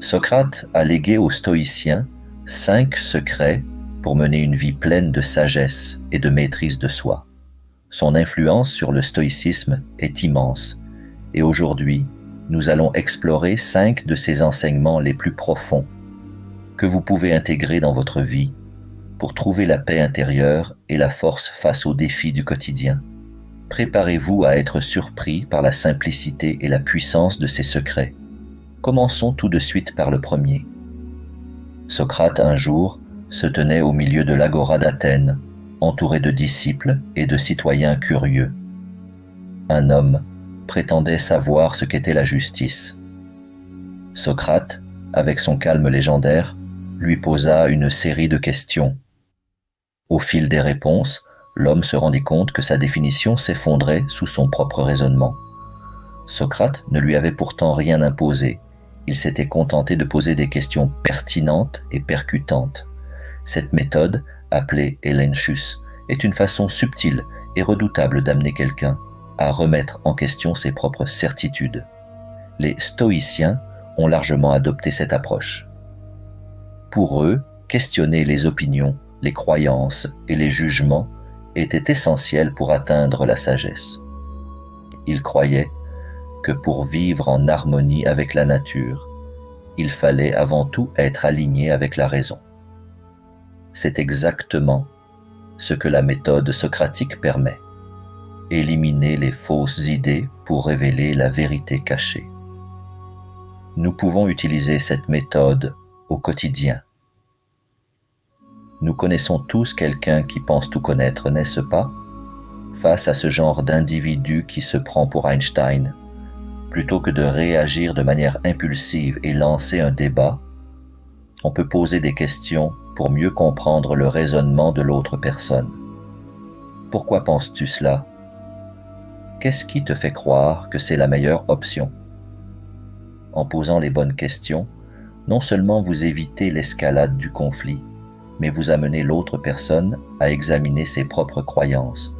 Socrate a légué aux stoïciens 5 secrets pour mener une vie pleine de sagesse et de maîtrise de soi. Son influence sur le stoïcisme est immense et aujourd'hui, nous allons explorer 5 de ses enseignements les plus profonds que vous pouvez intégrer dans votre vie pour trouver la paix intérieure et la force face aux défis du quotidien. Préparez-vous à être surpris par la simplicité et la puissance de ces secrets. Commençons tout de suite par le premier. Socrate, un jour, se tenait au milieu de l'agora d'Athènes, entouré de disciples et de citoyens curieux. Un homme prétendait savoir ce qu'était la justice. Socrate, avec son calme légendaire, lui posa une série de questions. Au fil des réponses, l'homme se rendit compte que sa définition s'effondrait sous son propre raisonnement. Socrate ne lui avait pourtant rien imposé. Il s'était contenté de poser des questions pertinentes et percutantes. Cette méthode, appelée elenchus, est une façon subtile et redoutable d'amener quelqu'un à remettre en question ses propres certitudes. Les stoïciens ont largement adopté cette approche. Pour eux, questionner les opinions, les croyances et les jugements était essentiel pour atteindre la sagesse. Ils croyaient que pour vivre en harmonie avec la nature, il fallait avant tout être aligné avec la raison. C'est exactement ce que la méthode socratique permet. Éliminer les fausses idées pour révéler la vérité cachée. Nous pouvons utiliser cette méthode au quotidien. Nous connaissons tous quelqu'un qui pense tout connaître, n'est-ce pas? Face à ce genre d'individu qui se prend pour Einstein, plutôt que de réagir de manière impulsive et lancer un débat, on peut poser des questions pour mieux comprendre le raisonnement de l'autre personne. Pourquoi penses-tu cela? Qu'est-ce qui te fait croire que c'est la meilleure option? En posant les bonnes questions, non seulement vous évitez l'escalade du conflit, mais vous amenez l'autre personne à examiner ses propres croyances,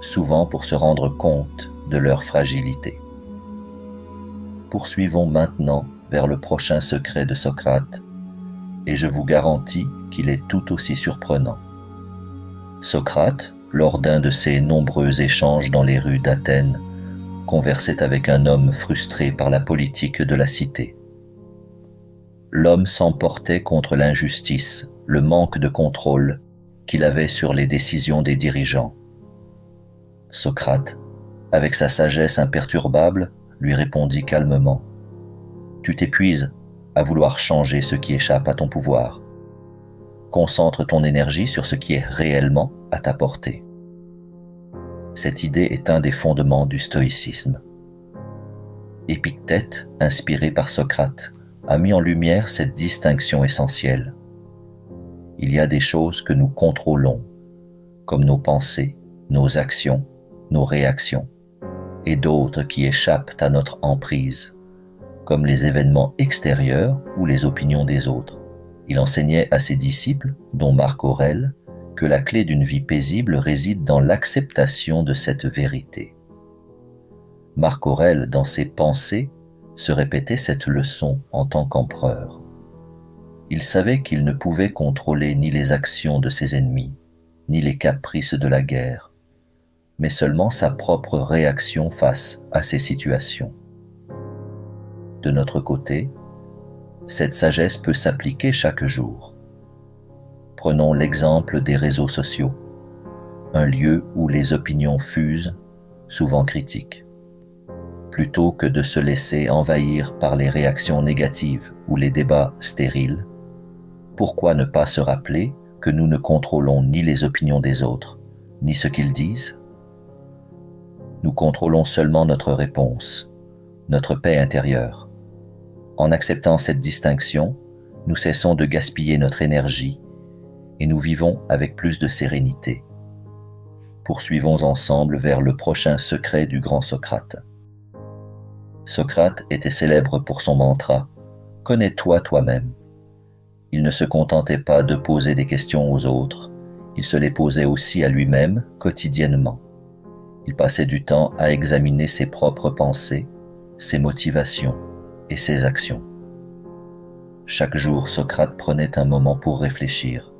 souvent pour se rendre compte de leur fragilité. Poursuivons maintenant vers le prochain secret de Socrate, et je vous garantis qu'il est tout aussi surprenant. Socrate, lors d'un de ses nombreux échanges dans les rues d'Athènes, conversait avec un homme frustré par la politique de la cité. L'homme s'emportait contre l'injustice, le manque de contrôle qu'il avait sur les décisions des dirigeants. Socrate, avec sa sagesse imperturbable, lui répondit calmement « Tu t'épuises à vouloir changer ce qui échappe à ton pouvoir. Concentre ton énergie sur ce qui est réellement à ta portée. » Cette idée est un des fondements du stoïcisme. Épictète, inspiré par Socrate, a mis en lumière cette distinction essentielle. Il y a des choses que nous contrôlons, comme nos pensées, nos actions, nos réactions, et d'autres qui échappent à notre emprise, comme les événements extérieurs ou les opinions des autres. Il enseignait à ses disciples, dont Marc Aurèle, que la clé d'une vie paisible réside dans l'acceptation de cette vérité. Marc Aurèle, dans ses pensées, se répétait cette leçon en tant qu'empereur. Il savait qu'il ne pouvait contrôler ni les actions de ses ennemis, ni les caprices de la guerre, mais seulement sa propre réaction face à ces situations. De notre côté, cette sagesse peut s'appliquer chaque jour. Prenons l'exemple des réseaux sociaux, un lieu où les opinions fusent, souvent critiques. Plutôt que de se laisser envahir par les réactions négatives ou les débats stériles, pourquoi ne pas se rappeler que nous ne contrôlons ni les opinions des autres, ni ce qu'ils disent? Nous contrôlons seulement notre réponse, notre paix intérieure. En acceptant cette distinction, nous cessons de gaspiller notre énergie et nous vivons avec plus de sérénité. Poursuivons ensemble vers le prochain secret du grand Socrate. Socrate était célèbre pour son mantra « Connais-toi toi-même ». Il ne se contentait pas de poser des questions aux autres, il se les posait aussi à lui-même quotidiennement. Il passait du temps à examiner ses propres pensées, ses motivations et ses actions. Chaque jour, Socrate prenait un moment pour réfléchir.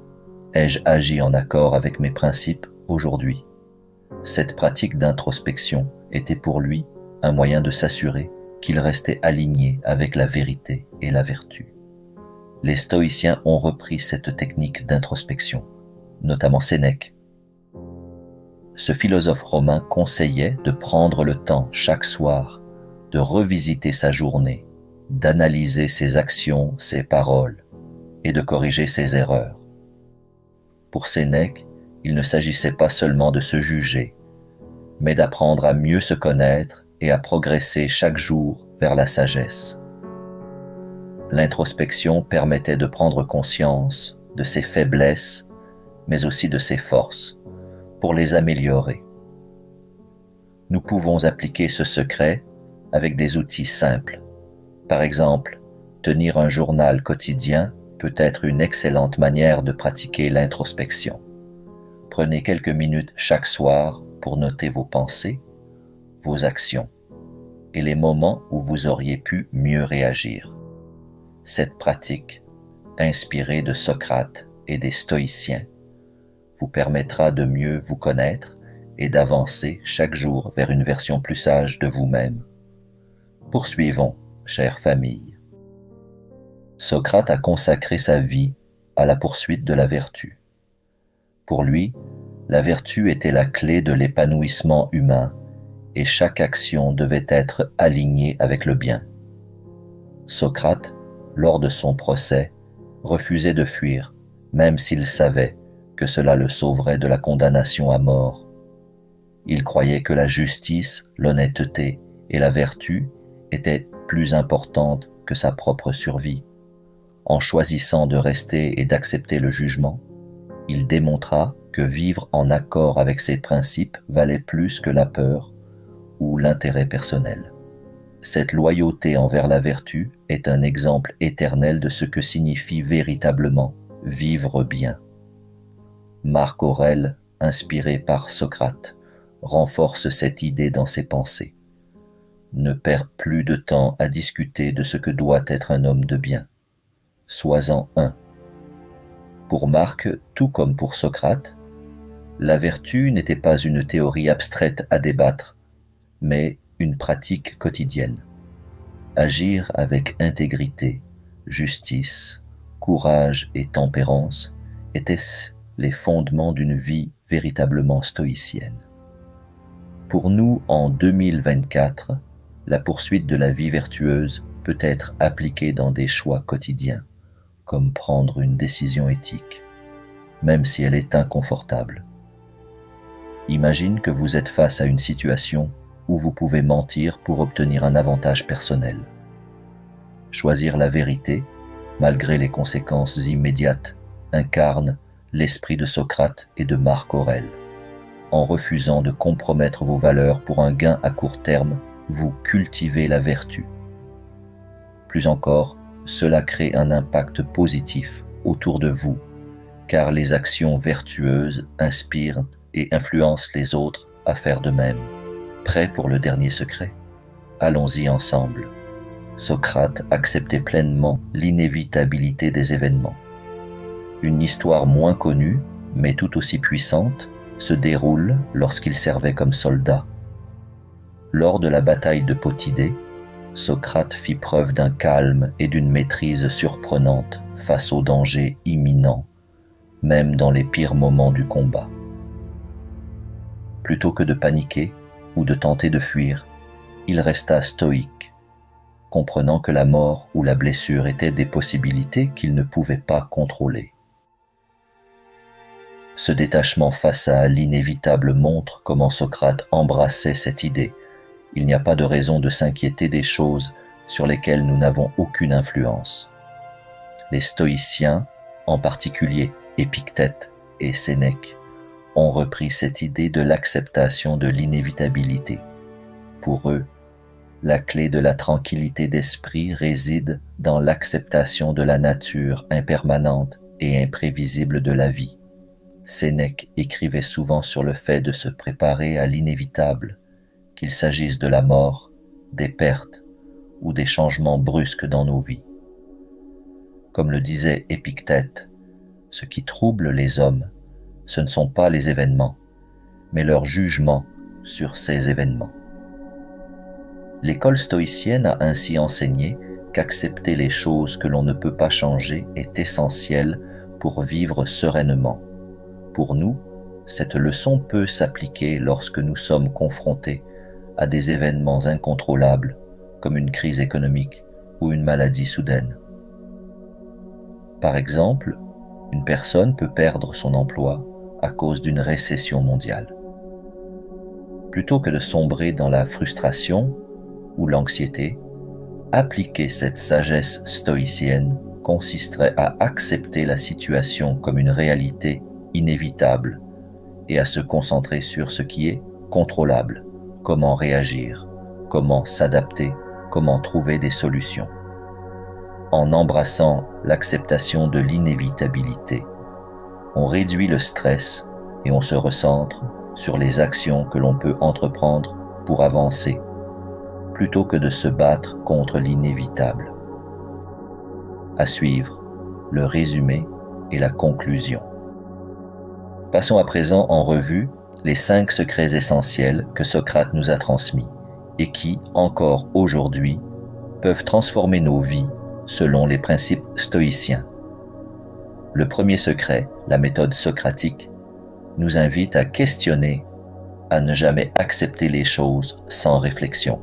Ai-je agi en accord avec mes principes aujourd'hui ? Cette pratique d'introspection était pour lui un moyen de s'assurer qu'il restait aligné avec la vérité et la vertu. Les stoïciens ont repris cette technique d'introspection, notamment Sénèque. Ce philosophe romain conseillait de prendre le temps chaque soir de revisiter sa journée, d'analyser ses actions, ses paroles et de corriger ses erreurs. Pour Sénèque, il ne s'agissait pas seulement de se juger, mais d'apprendre à mieux se connaître et à progresser chaque jour vers la sagesse. L'introspection permettait de prendre conscience de ses faiblesses, mais aussi de ses forces, pour les améliorer. Nous pouvons appliquer ce secret avec des outils simples. Par exemple, tenir un journal quotidien peut être une excellente manière de pratiquer l'introspection. Prenez quelques minutes chaque soir pour noter vos pensées, vos actions et les moments où vous auriez pu mieux réagir. Cette pratique, inspirée de Socrate et des stoïciens, vous permettra de mieux vous connaître et d'avancer chaque jour vers une version plus sage de vous-même. Poursuivons, chère famille. Socrate a consacré sa vie à la poursuite de la vertu. Pour lui, la vertu était la clé de l'épanouissement humain et chaque action devait être alignée avec le bien. Socrate, lors de son procès, refusait de fuir, même s'il savait que cela le sauverait de la condamnation à mort. Il croyait que la justice, l'honnêteté et la vertu étaient plus importantes que sa propre survie. En choisissant de rester et d'accepter le jugement, il démontra que vivre en accord avec ses principes valait plus que la peur ou l'intérêt personnel. Cette loyauté envers la vertu est un exemple éternel de ce que signifie véritablement vivre bien. Marc Aurèle, inspiré par Socrate, renforce cette idée dans ses pensées. Ne perds plus de temps à discuter de ce que doit être un homme de bien. Sois-en un. Pour Marc, tout comme pour Socrate, la vertu n'était pas une théorie abstraite à débattre, mais une pratique quotidienne. Agir avec intégrité, justice, courage et tempérance étaient les fondements d'une vie véritablement stoïcienne. Pour nous, en 2024, la poursuite de la vie vertueuse peut être appliquée dans des choix quotidiens, comme prendre une décision éthique, même si elle est inconfortable. Imagine que vous êtes face à une situation où vous pouvez mentir pour obtenir un avantage personnel. Choisir la vérité, malgré les conséquences immédiates, incarne l'esprit de Socrate et de Marc Aurèle. En refusant de compromettre vos valeurs pour un gain à court terme, vous cultivez la vertu. Plus encore, cela crée un impact positif autour de vous, car les actions vertueuses inspirent et influencent les autres à faire de même. Prêt pour le dernier secret ? Allons-y ensemble. Socrate acceptait pleinement l'inévitabilité des événements. Une histoire moins connue, mais tout aussi puissante, se déroule lorsqu'il servait comme soldat. Lors de la bataille de Potidée, Socrate fit preuve d'un calme et d'une maîtrise surprenante face aux dangers imminents, même dans les pires moments du combat. Plutôt que de paniquer ou de tenter de fuir, il resta stoïque, comprenant que la mort ou la blessure étaient des possibilités qu'il ne pouvait pas contrôler. Ce détachement face à l'inévitable montre comment Socrate embrassait cette idée. Il n'y a pas de raison de s'inquiéter des choses sur lesquelles nous n'avons aucune influence. Les stoïciens, en particulier Épictète et Sénèque, ont repris cette idée de l'acceptation de l'inévitabilité. Pour eux, la clé de la tranquillité d'esprit réside dans l'acceptation de la nature impermanente et imprévisible de la vie. Sénèque écrivait souvent sur le fait de se préparer à l'inévitable, qu'il s'agisse de la mort, des pertes ou des changements brusques dans nos vies. Comme le disait Épictète, ce qui trouble les hommes, ce ne sont pas les événements, mais leur jugement sur ces événements. L'école stoïcienne a ainsi enseigné qu'accepter les choses que l'on ne peut pas changer est essentiel pour vivre sereinement. Pour nous, cette leçon peut s'appliquer lorsque nous sommes confrontés à des événements incontrôlables comme une crise économique ou une maladie soudaine. Par exemple, une personne peut perdre son emploi à cause d'une récession mondiale. Plutôt que de sombrer dans la frustration ou l'anxiété, appliquer cette sagesse stoïcienne consisterait à accepter la situation comme une réalité inévitable et à se concentrer sur ce qui est contrôlable, comment réagir, comment s'adapter, comment trouver des solutions. En embrassant l'acceptation de l'inévitabilité, on réduit le stress et on se recentre sur les actions que l'on peut entreprendre pour avancer, plutôt que de se battre contre l'inévitable. À suivre, le résumé et la conclusion. Passons à présent en revue les 5 secrets essentiels que Socrate nous a transmis et qui, encore aujourd'hui, peuvent transformer nos vies selon les principes stoïciens. Le premier secret, la méthode socratique, nous invite à questionner, à ne jamais accepter les choses sans réflexion.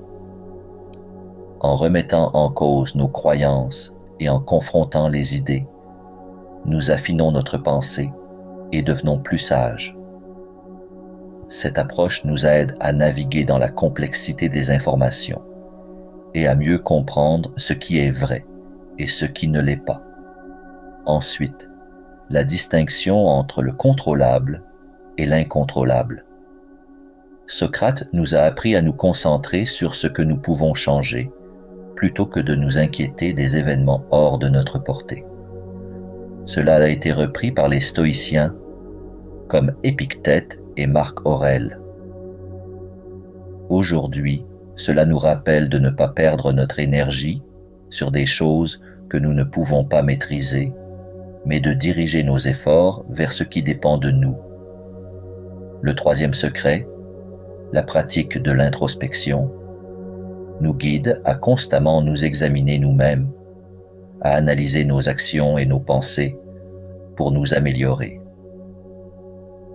En remettant en cause nos croyances et en confrontant les idées, nous affinons notre pensée et devenons plus sages. Cette approche nous aide à naviguer dans la complexité des informations et à mieux comprendre ce qui est vrai et ce qui ne l'est pas. Ensuite, la distinction entre le contrôlable et l'incontrôlable. Socrate nous a appris à nous concentrer sur ce que nous pouvons changer, plutôt que de nous inquiéter des événements hors de notre portée. Cela a été repris par les stoïciens comme Épictète et Marc Aurèle. Aujourd'hui, cela nous rappelle de ne pas perdre notre énergie sur des choses que nous ne pouvons pas maîtriser, mais de diriger nos efforts vers ce qui dépend de nous. Le troisième secret, la pratique de l'introspection, nous guide à constamment nous examiner nous-mêmes, à analyser nos actions et nos pensées pour nous améliorer.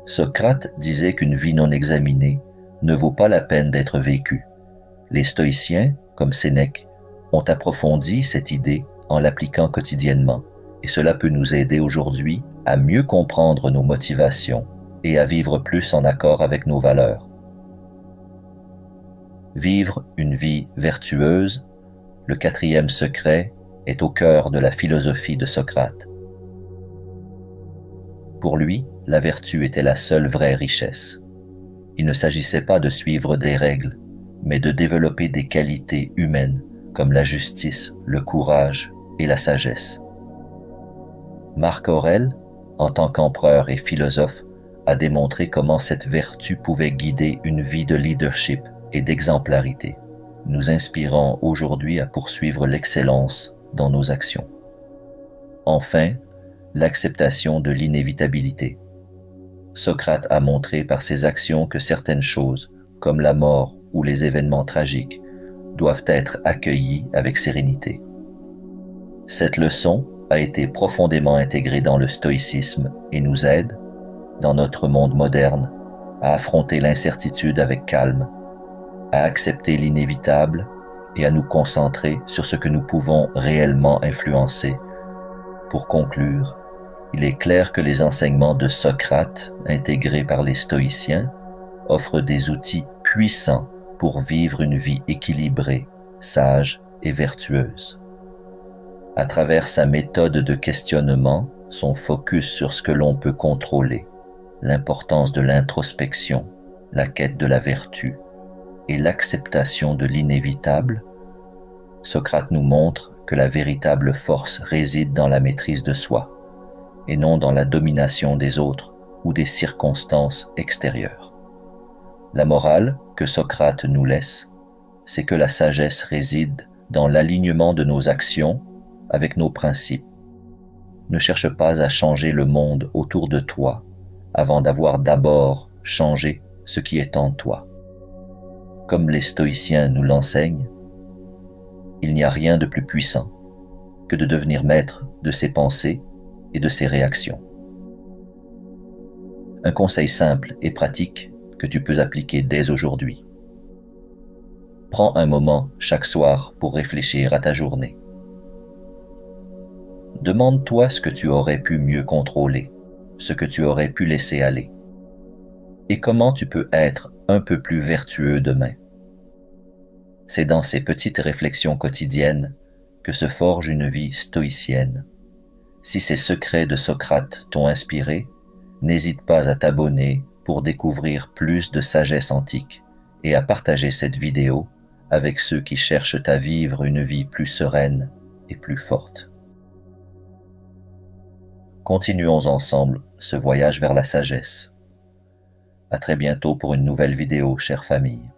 Socrate disait qu'une vie non examinée ne vaut pas la peine d'être vécue. Les stoïciens, comme Sénèque, ont approfondi cette idée en l'appliquant quotidiennement, et cela peut nous aider aujourd'hui à mieux comprendre nos motivations et à vivre plus en accord avec nos valeurs. Vivre une vie vertueuse, le 4e secret, est au cœur de la philosophie de Socrate. Pour lui, la vertu était la seule vraie richesse. Il ne s'agissait pas de suivre des règles, mais de développer des qualités humaines comme la justice, le courage et la sagesse. Marc Aurèle, en tant qu'empereur et philosophe, a démontré comment cette vertu pouvait guider une vie de leadership et d'exemplarité, nous inspirant aujourd'hui à poursuivre l'excellence dans nos actions. Enfin, l'acceptation de l'inévitabilité. Socrate a montré par ses actions que certaines choses, comme la mort ou les événements tragiques, doivent être accueillies avec sérénité. Cette leçon a été profondément intégrée dans le stoïcisme et nous aide, dans notre monde moderne, à affronter l'incertitude avec calme, à accepter l'inévitable et à nous concentrer sur ce que nous pouvons réellement influencer. Pour conclure, il est clair que les enseignements de Socrate, intégrés par les stoïciens, offrent des outils puissants pour vivre une vie équilibrée, sage et vertueuse. À travers sa méthode de questionnement, son focus sur ce que l'on peut contrôler, l'importance de l'introspection, la quête de la vertu et l'acceptation de l'inévitable, Socrate nous montre que la véritable force réside dans la maîtrise de soi et non dans la domination des autres ou des circonstances extérieures. La morale que Socrate nous laisse, c'est que la sagesse réside dans l'alignement de nos actions avec nos principes Ne cherche pas à changer le monde autour de toi avant d'avoir d'abord changé ce qui est en toi. Comme les stoïciens nous l'enseignent, il n'y a rien de plus puissant que de devenir maître de ses pensées et de ses réactions. Un conseil simple et pratique que tu peux appliquer dès aujourd'hui. Prends un moment chaque soir pour réfléchir à ta journée. Demande-toi ce que tu aurais pu mieux contrôler, ce que tu aurais pu laisser aller, et comment tu peux être un peu plus vertueux demain. C'est dans ces petites réflexions quotidiennes que se forge une vie stoïcienne. Si ces secrets de Socrate t'ont inspiré, n'hésite pas à t'abonner pour découvrir plus de sagesse antique et à partager cette vidéo avec ceux qui cherchent à vivre une vie plus sereine et plus forte. Continuons ensemble ce voyage vers la sagesse. À très bientôt pour une nouvelle vidéo, chère famille.